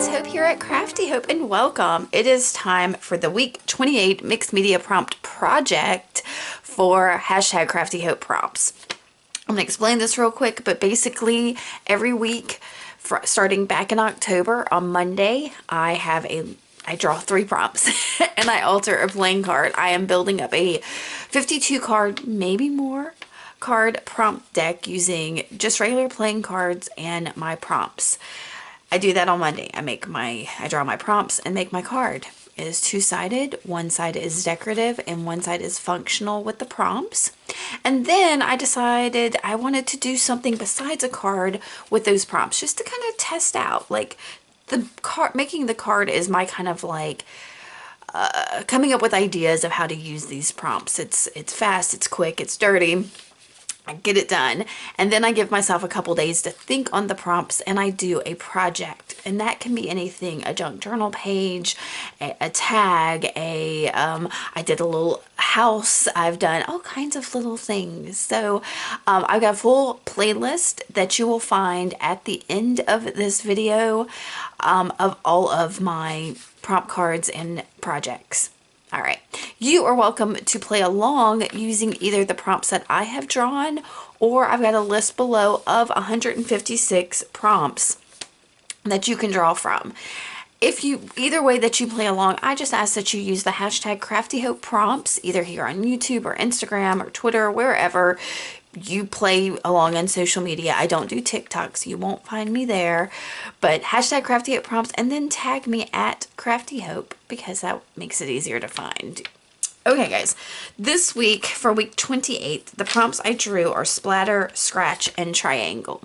it's Hope here at Crafty Hope, and welcome. It is time for the week 28 mixed media prompt project for hashtag Crafty Hope prompts. I'm gonna explain this real quick, but basically every week starting back in October on Monday, I draw 3 prompts and I alter a playing card. I am building up a 52 card, maybe more, card prompt deck using just regular playing cards and my prompts. I do that on Monday. I draw my prompts and make my card. It is 2-sided. One side is decorative and one side is functional with the prompts. And then I decided I wanted to do something besides a card with those prompts, just to kind of test out. Like the card, making the card is my kind of like coming up with ideas of how to use these prompts. It's fast, it's quick, it's dirty. I get it done, and then I give myself a couple days to think on the prompts, and I do a project, and that can be anything: a junk journal page, a tag, I did a little house. I've done all kinds of little things. So I've got a full playlist that you will find at the end of this video of all of my prompt cards and projects. All right, you are welcome to play along using either the prompts that I have drawn, or I've got a list below of 156 prompts that you can draw from. Either way that you play along, I just ask that you use the hashtag CraftyHope prompts, either here on YouTube or Instagram or Twitter, wherever you play along on social media. I don't do TikTok, so you won't find me there, but hashtag Crafty Hope prompts, and then tag me at Crafty Hope, because that makes it easier to find. Okay guys, this week for week 28, the prompts I drew are splatter, scratch, and triangle.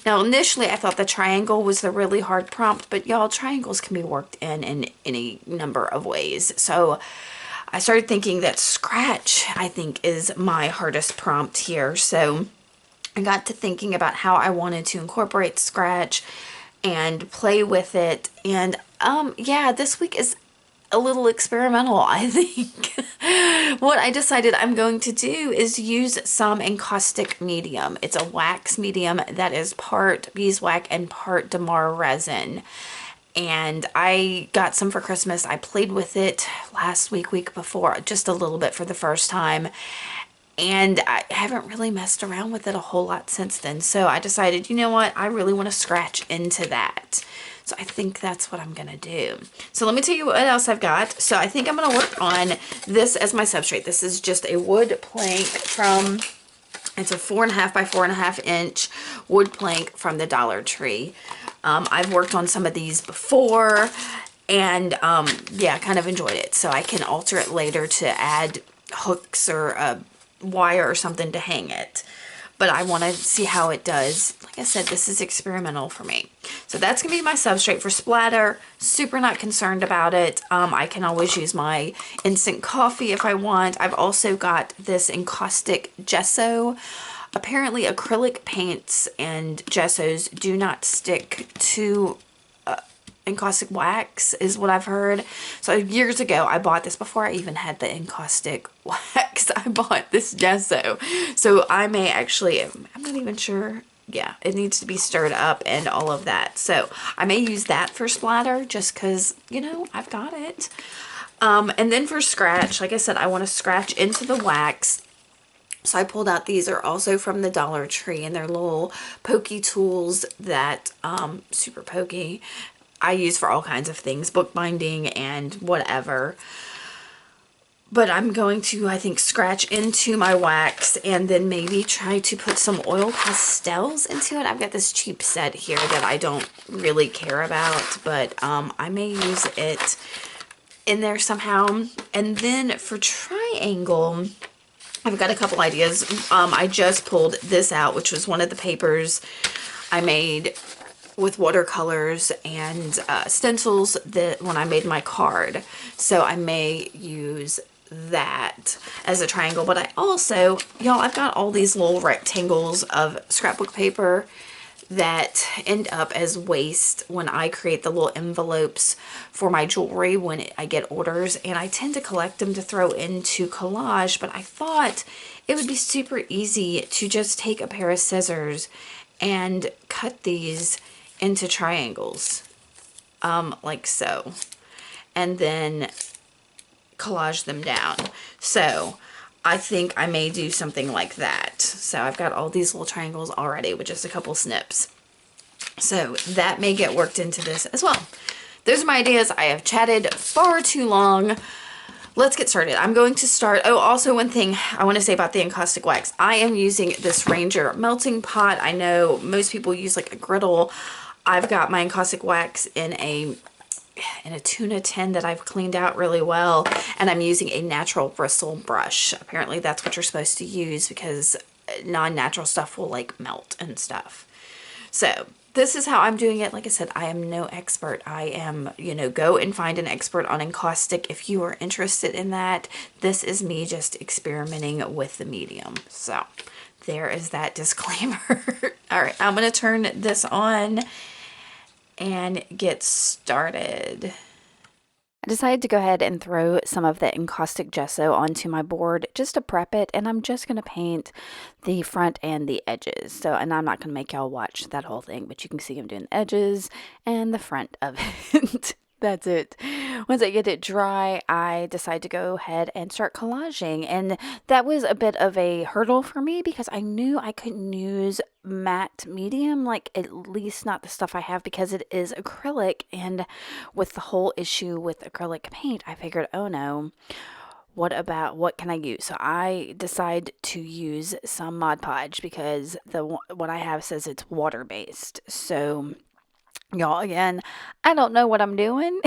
Now initially I thought the triangle was the really hard prompt, but y'all, triangles can be worked in any number of ways. So I started thinking that scratch, I think, is my hardest prompt here. So I got to thinking about how I wanted to incorporate scratch and play with it. And yeah, this week is a little experimental, I think. What I decided I'm going to do is use some encaustic medium. It's a wax medium that is part beeswax and part damar resin. And I got some for Christmas. I played with it last week before, just a little bit for the first time. And I haven't really messed around with it a whole lot since then. So I decided, you know what? I really want to scratch into that. So I think that's what I'm going to do. So let me tell you what else I've got. So I think I'm going to work on this as my substrate. This is just a wood plank from, it's a 4.5 by 4.5 inch wood plank from the Dollar Tree. I've worked on some of these before, and yeah, kind of enjoyed it. So I can alter it later to add hooks or a wire or something to hang it. But I want to see how it does. Like I said, this is experimental for me. So that's going to be my substrate for splatter. Super not concerned about it. I can always use my instant coffee if I want. I've also got this encaustic gesso. Apparently acrylic paints and gessos do not stick to encaustic wax, is what I've heard. So years ago I bought this, before I even had the encaustic wax. I bought this gesso. So I may actually, I'm not even sure. Yeah, it needs to be stirred up and all of that. So I may use that for splatter just because, you know, I've got it. And then for scratch, like I said, I want to scratch into the wax. So I pulled out, these are also from the Dollar Tree, and they're little pokey tools that, super pokey, I use for all kinds of things, bookbinding and whatever. But I'm going to, I think, scratch into my wax and then maybe try to put some oil pastels into it. I've got this cheap set here that I don't really care about, but I may use it in there somehow. And then for triangle, I've got a couple ideas. I just pulled this out, which was one of the papers I made with watercolors and stencils that when I made my card. So I may use that as a triangle. But I also, y'all, I've got all these little rectangles of scrapbook paper that end up as waste when I create the little envelopes for my jewelry when I get orders, and I tend to collect them to throw into collage. But I thought it would be super easy to just take a pair of scissors and cut these into triangles. like so, and then collage them down. So I think I may do something like that. So I've got all these little triangles already with just a couple snips. So that may get worked into this as well. Those are my ideas. I have chatted far too long. Let's get started. I'm going to start. Oh, also one thing I want to say about the encaustic wax. I am using this Ranger melting pot. I know most people use like a griddle. I've got my encaustic wax in a tuna tin that I've cleaned out really well, and I'm using a natural bristle brush. Apparently that's what you're supposed to use because non-natural stuff will like melt and stuff. So this is how I'm doing it. Like I said, I am no expert. I am, you know, go and find an expert on encaustic if you are interested in that. This is me just experimenting with the medium. So there is that disclaimer. All right, I'm going to turn this on and get started. I decided to go ahead and throw some of the encaustic gesso onto my board just to prep it, and I'm just going to paint the front and the edges. So, and I'm not going to make y'all watch that whole thing, but you can see I'm doing the edges and the front of it. That's it. Once I get it dry, I decide to go ahead and start collaging. And that was a bit of a hurdle for me because I knew I couldn't use matte medium, like at least not the stuff I have, because it is acrylic. And with the whole issue with acrylic paint, I figured, oh no, what can I use? So I decide to use some Mod Podge because what I have says it's water based. So y'all, again, I don't know what I'm doing.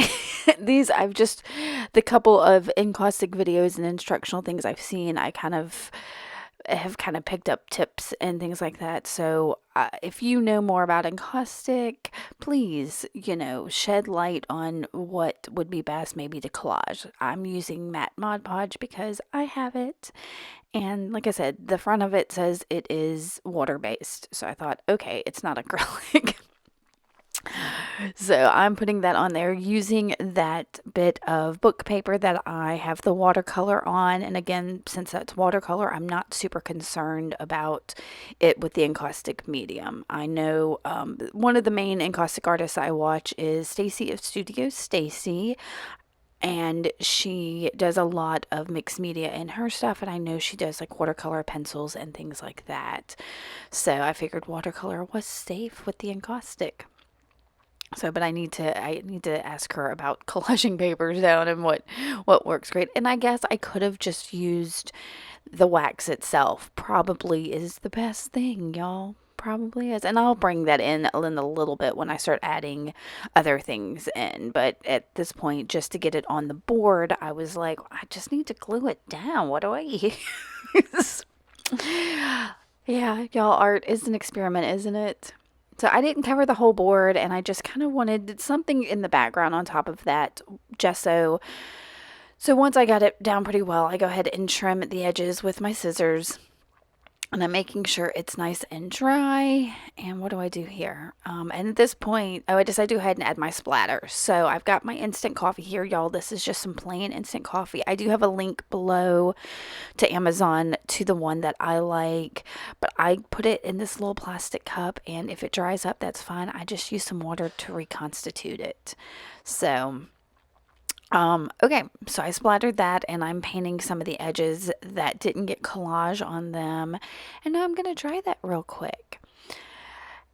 The couple of encaustic videos and instructional things I've seen, I have kind of picked up tips and things like that. So if you know more about encaustic, please, you know, shed light on what would be best maybe to collage. I'm using matte Mod Podge because I have it. And like I said, the front of it says it is water-based. So I thought, okay, it's not acrylic. So I'm putting that on there using that bit of book paper that I have the watercolor on. And again, since that's watercolor, I'm not super concerned about it with the encaustic medium. I know one of the main encaustic artists I watch is Stacy of Studio Stacy. And she does a lot of mixed media in her stuff, and I know she does like watercolor pencils and things like that. So I figured watercolor was safe with the encaustic. So, but I need to ask her about collaging papers down and what works great. And I guess I could have just used the wax itself. Probably is the best thing, y'all. Probably is. And I'll bring that in a little bit when I start adding other things in. But at this point, just to get it on the board, I was like, I just need to glue it down. What do I use? Yeah, y'all, art is an experiment, isn't it? So I didn't cover the whole board, and I just kind of wanted something in the background on top of that gesso. So once I got it down pretty well, I go ahead and trim the edges with my scissors. And I'm making sure it's nice and dry. And what do I do here? And at this point, I decided to go ahead and add my splatter. So I've got my instant coffee here, y'all. This is just some plain instant coffee. I do have a link below to Amazon to the one that I like. But I put it in this little plastic cup. And if it dries up, that's fine. I just use some water to reconstitute it. So okay, so I splattered that, and I'm painting some of the edges that didn't get collage on them, and now I'm going to dry that real quick.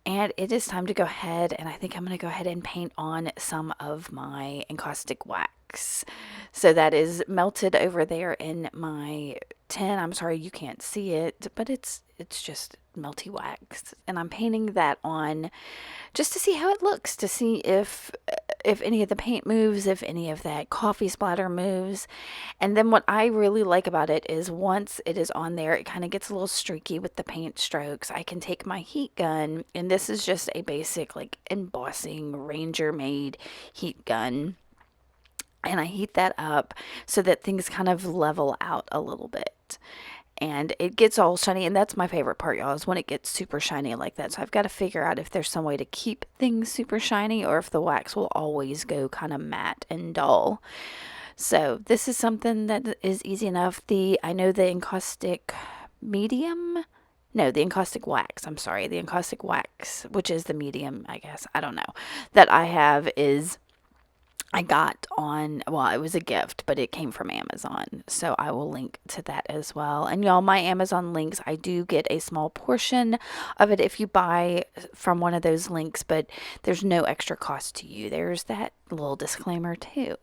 And it is time to go ahead, and I think I'm going to go ahead and paint on some of my encaustic wax. So that is melted over there in my tin. I'm sorry you can't see it, but it's just melty wax, and I'm painting that on just to see how it looks, to see if any of the paint moves, if any of that coffee splatter moves. And then what I really like about it is once it is on there, it kind of gets a little streaky with the paint strokes. I can take my heat gun, and this is just a basic like embossing Ranger made heat gun, and I heat that up so that things kind of level out a little bit. And it gets all shiny, and that's my favorite part, y'all, is when it gets super shiny like that. So I've got to figure out if there's some way to keep things super shiny or if the wax will always go kind of matte and dull. So this is something that is easy enough. I know the encaustic medium, no, the encaustic wax, I'm sorry, the encaustic wax, which is the medium, I guess, I don't know, that I have is I got on, well, it was a gift, but it came from Amazon. So I will link to that as well. And y'all, my Amazon links, I do get a small portion of it if you buy from one of those links, but there's no extra cost to you. There's that little disclaimer too.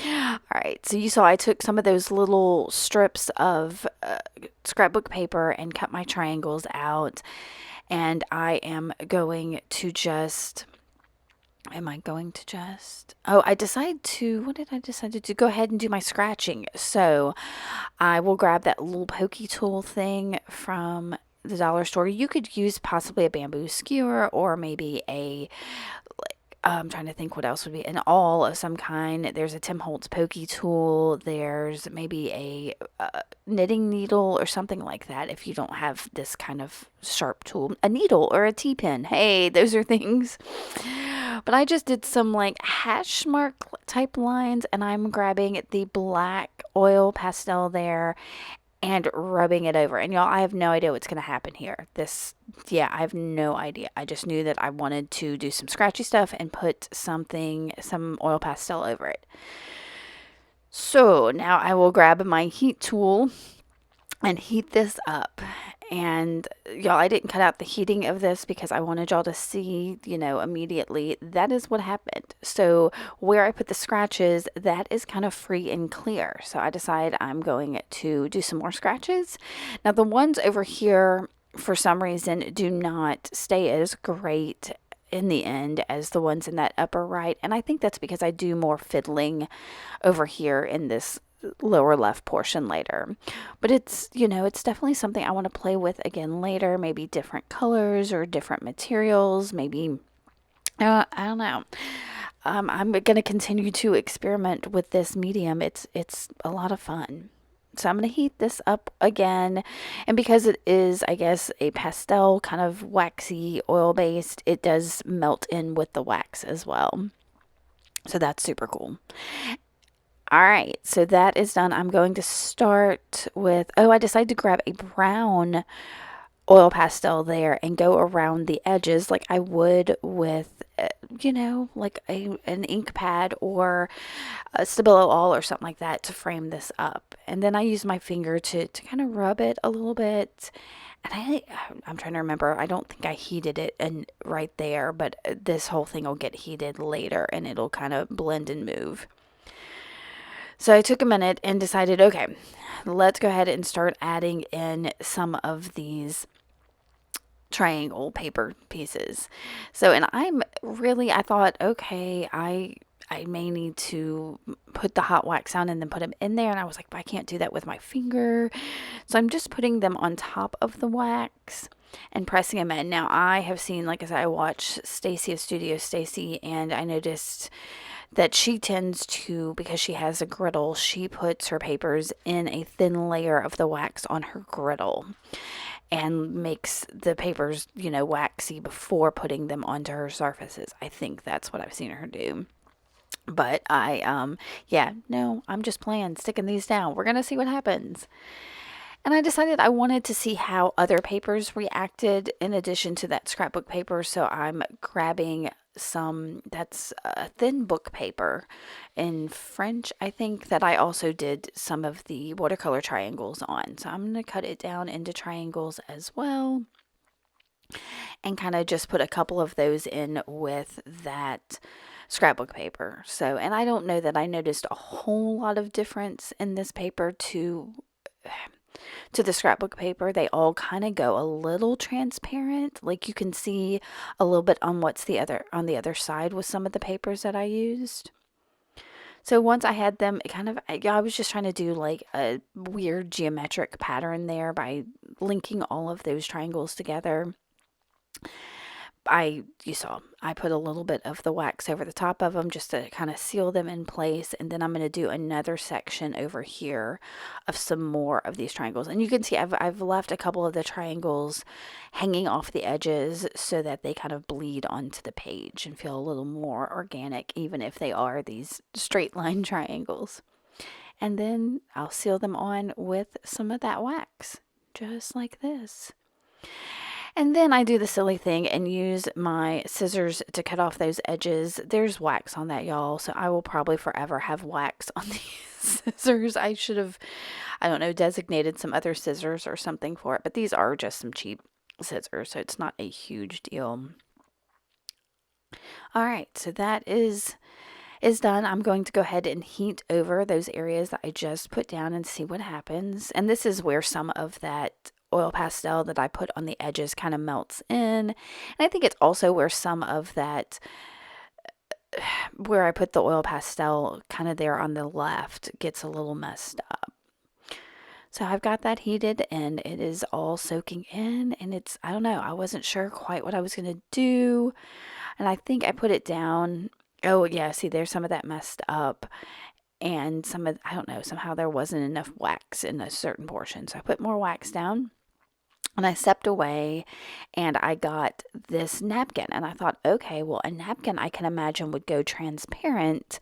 All right, so you saw I took some of those little strips of scrapbook paper and cut my triangles out, and I am going to just oh, I decided to, what did I decide to do? Go ahead and do my scratching. So I will grab that little pokey tool thing from the dollar store. You could use possibly a bamboo skewer or maybe a, I'm trying to think what else would be an awl of some kind. There's a Tim Holtz pokey tool. There's maybe a knitting needle or something like that if you don't have this kind of sharp tool. A needle or a T-pin. Hey, those are things. But I just did some like hash mark type lines, and I'm grabbing the black oil pastel there and rubbing it over. And y'all, I have no idea what's going to happen here. Yeah, I have no idea. I just knew that I wanted to do some scratchy stuff and put some oil pastel over it. So now I will grab my heat tool and heat this up. And y'all, I didn't cut out the heating of this because I wanted y'all to see, immediately. That is what happened. So where I put the scratches, that is kind of free and clear. So I decided I'm going to do some more scratches. Now the ones over here, for some reason, do not stay as great in the end as the ones in that upper right. And I think that's because I do more fiddling over here in this lower left portion later. But it's definitely something I want to play with again later, maybe different colors or different materials, maybe I don't know. I'm going to continue to experiment with this medium. It's a lot of fun. So I'm going to heat this up again. And because it is, I guess, a pastel kind of waxy oil based, it does melt in with the wax as well. So that's super cool. All right, so that is done. I'm going to start with, I decided to grab a brown oil pastel there and go around the edges like I would with, like an ink pad or a Stabilo All or something like that to frame this up. And then I use my finger to kind of rub it a little bit. And I'm trying to remember, I don't think I heated it right there, but this whole thing will get heated later and it'll kind of blend and move. So I took a minute and decided, okay, let's go ahead and start adding in some of these triangle paper pieces. So, and I thought, okay, I may need to put the hot wax on and then put them in there. And I was like, but I can't do that with my finger. So I'm just putting them on top of the wax and pressing them in. Now I have seen, like I said, I watched Stacy of Studio Stacy, and I noticed that she tends to, because she has a griddle, she puts her papers in a thin layer of the wax on her griddle and makes the papers, waxy before putting them onto her surfaces. I think that's what I've seen her do. But I'm just playing, sticking these down. We're going to see what happens. And I decided I wanted to see how other papers reacted in addition to that scrapbook paper. So I'm grabbing that's a thin book paper in French, I think, that I also did some of the watercolor triangles on. So I'm going to cut it down into triangles as well and kind of just put a couple of those in with that scrapbook paper. So, and I don't know that I noticed a whole lot of difference in this paper to the scrapbook paper. They all kind of go a little transparent. Like you can see a little bit on on the other side with some of the papers that I used. So once I had them, I was just trying to do like a weird geometric pattern there by linking all of those triangles together. You saw, I put a little bit of the wax over the top of them just to kind of seal them in place. And then I'm going to do another section over here of some more of these triangles. And you can see I've left a couple of the triangles hanging off the edges so that they kind of bleed onto the page and feel a little more organic, even if they are these straight line triangles. And then I'll seal them on with some of that wax, just like this. And then I do the silly thing and use my scissors to cut off those edges. There's wax on that, y'all, so I will probably forever have wax on these scissors. I should have, I don't know, designated some other scissors or something for it, but these are just some cheap scissors, so it's not a huge deal. All right, so that is done. I'm going to go ahead and heat over those areas that I just put down and see what happens. And this is where some of that oil pastel that I put on the edges kind of melts in. And I think it's also where some of that, where I put the oil pastel kind of there on the left, gets a little messed up. So I've got that heated and it is all soaking in, and it's, I don't know, I wasn't sure quite what I was going to do. And I think I put it down. Oh, yeah, see, there's some of that messed up. And some of, I don't know, somehow there wasn't enough wax in a certain portion. So I put more wax down and I stepped away and I got this napkin. And I thought, okay, well, a napkin I can imagine would go transparent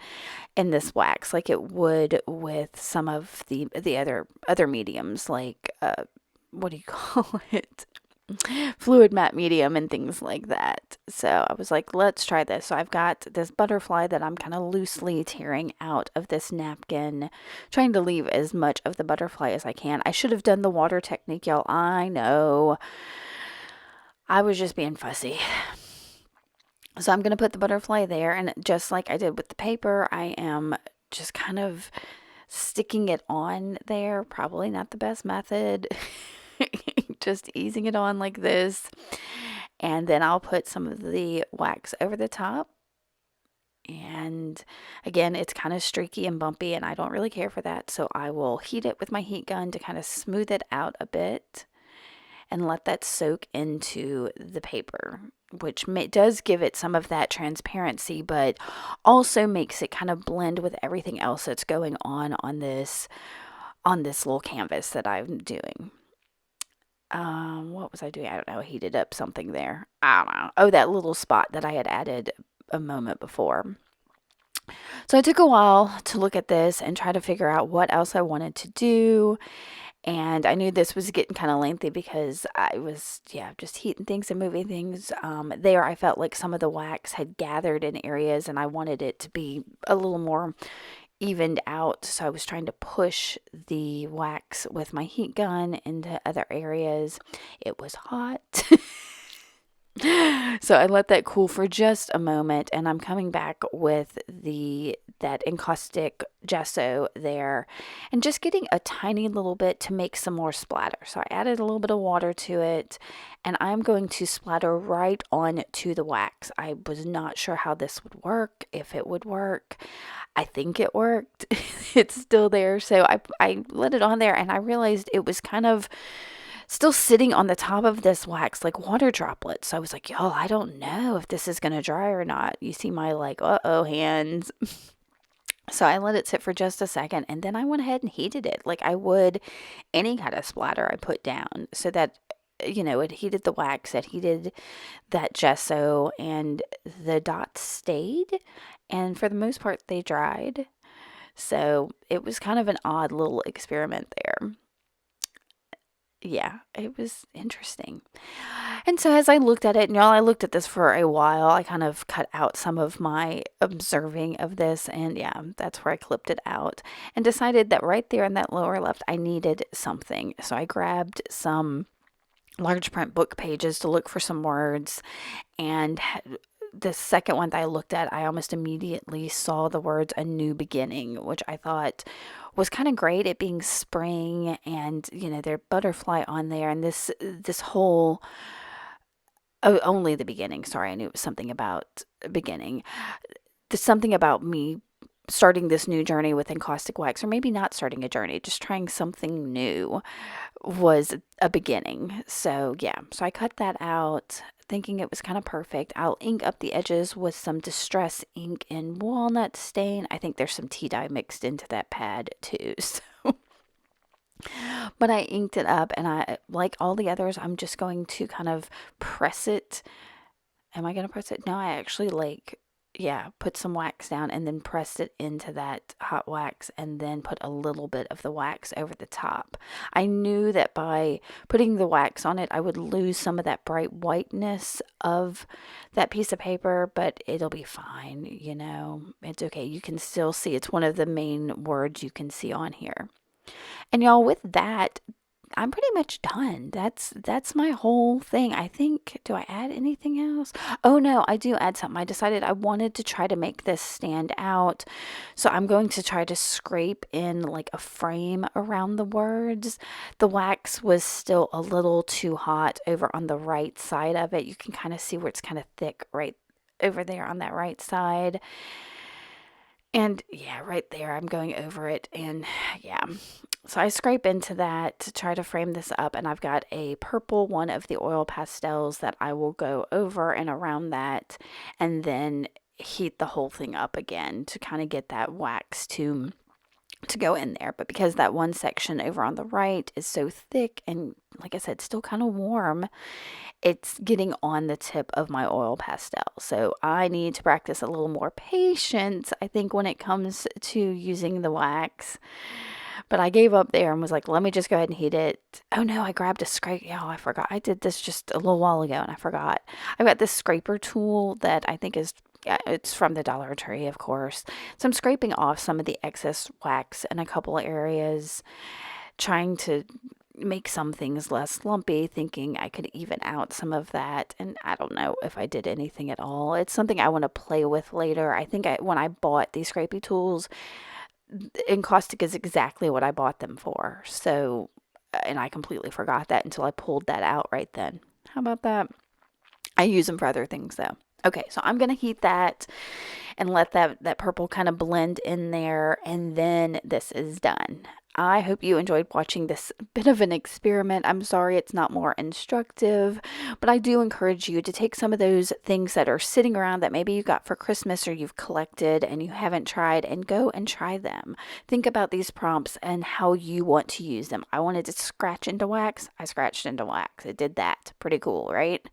in this wax like it would with some of the other mediums, like, what do you call it? Fluid matte medium and things like that. So I was like, let's try this. So I've got this butterfly that I'm kind of loosely tearing out of this napkin, trying to leave as much of the butterfly as I can. I should have done the water technique, y'all. I know. I was just being fussy. So I'm going to put the butterfly there, and just like I did with the paper, I am just kind of sticking it on there. Probably not the best method. Just easing it on like this, and then I'll put some of the wax over the top. And again, it's kind of streaky and bumpy, and I don't really care for that, so I will heat it with my heat gun to kind of smooth it out a bit and let that soak into the paper, which does give it some of that transparency, but also makes it kind of blend with everything else that's going on this little canvas that I'm doing. What was I doing? I don't know. Heated up something there. I don't know. Oh, that little spot that I had added a moment before. So I took a while to look at this and try to figure out what else I wanted to do. And I knew this was getting kind of lengthy because I was, just heating things and moving things. There, I felt like some of the wax had gathered in areas and I wanted it to be a little more evened out, so I was trying to push the wax with my heat gun into other areas. It was hot. So I let that cool for just a moment, and I'm coming back with that encaustic gesso there and just getting a tiny little bit to make some more splatter. So I added a little bit of water to it, and I'm going to splatter right on to the wax. I was not sure how this would work, if it would work. I think it worked. It's still there. So I let it on there, and I realized it was kind of still sitting on the top of this wax like water droplets. So I was like, y'all, I don't know if this is going to dry or not. You see my like, uh-oh hands. So I let it sit for just a second, and then I went ahead and heated it like I would any kind of splatter I put down, so that, it heated the wax, it heated that gesso, and the dots stayed. And for the most part, they dried. So it was kind of an odd little experiment there. Yeah, it was interesting. And so as I looked at it, and y'all, I looked at this for a while. I kind of cut out some of my observing of this, and yeah, that's where I clipped it out and decided that right there in that lower left, I needed something. So I grabbed some large print book pages to look for some words, and the second one that I looked at, I almost immediately saw the words "a new beginning," which I thought was kind of great, it being spring, and their butterfly on there, and this whole, oh, only the beginning. Sorry, I knew it was something about beginning. There's something about me starting this new journey with encaustic wax, or maybe not starting a journey, just trying something new, was a beginning. So yeah, so I cut that out, thinking it was kind of perfect. I'll ink up the edges with some Distress ink in walnut stain. I think there's some tea dye mixed into that pad too. So, but I inked it up, and I, like all the others, I'm just going to kind of press it. Am I going to press it? No, I actually yeah, put some wax down and then pressed it into that hot wax and then put a little bit of the wax over the top. I knew that by putting the wax on it, I would lose some of that bright whiteness of that piece of paper, but it'll be fine, you know. It's okay. You can still see it's one of the main words you can see on here. And y'all, with that, I'm pretty much done. That's my whole thing. I think, do I add anything else? Oh no, I do add something. I decided I wanted to try to make this stand out. So I'm going to try to scrape in like a frame around the words. The wax was still a little too hot over on the right side of it. You can kind of see where it's kind of thick right over there on that right side. And yeah, right there, I'm going over it. And yeah, so I scrape into that to try to frame this up. And I've got a purple one of the oil pastels that I will go over and around that. And then heat the whole thing up again to kind of get that wax to go in there. But because that one section over on the right is so thick and, like I said, still kind of warm, it's getting on the tip of my oil pastel. So I need to practice a little more patience, I think, when it comes to using the wax. But I gave up there and was like, let me just go ahead and heat it. Oh no, I grabbed a scrape. Yeah, I forgot. I did this just a little while ago and I forgot. I've got this scraper tool that I think is, yeah, it's from the Dollar Tree, of course. So I'm scraping off some of the excess wax in a couple of areas, trying to make some things less lumpy, thinking I could even out some of that. And I don't know if I did anything at all. It's something I want to play with later. I think when I bought these scrapey tools, Encaustic is exactly what I bought them for. So, and I completely forgot that until I pulled that out right then. How about that? I use them for other things though. Okay, so I'm going to heat that and let that purple kind of blend in there, and then this is done. I hope you enjoyed watching this bit of an experiment. I'm sorry it's not more instructive, but I do encourage you to take some of those things that are sitting around that maybe you got for Christmas or you've collected and you haven't tried, and go and try them. Think about these prompts and how you want to use them. I wanted to scratch into wax. I scratched into wax. It did that. Pretty cool, right?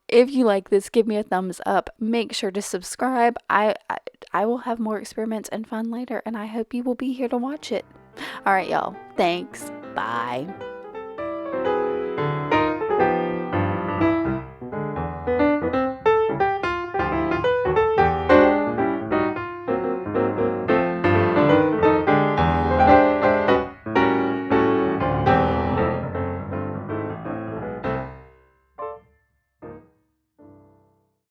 If you like this, give me a thumbs up. Make sure to subscribe. I will have more experiments and fun later, and I hope you will be here to watch it. All right, y'all. Thanks. Bye.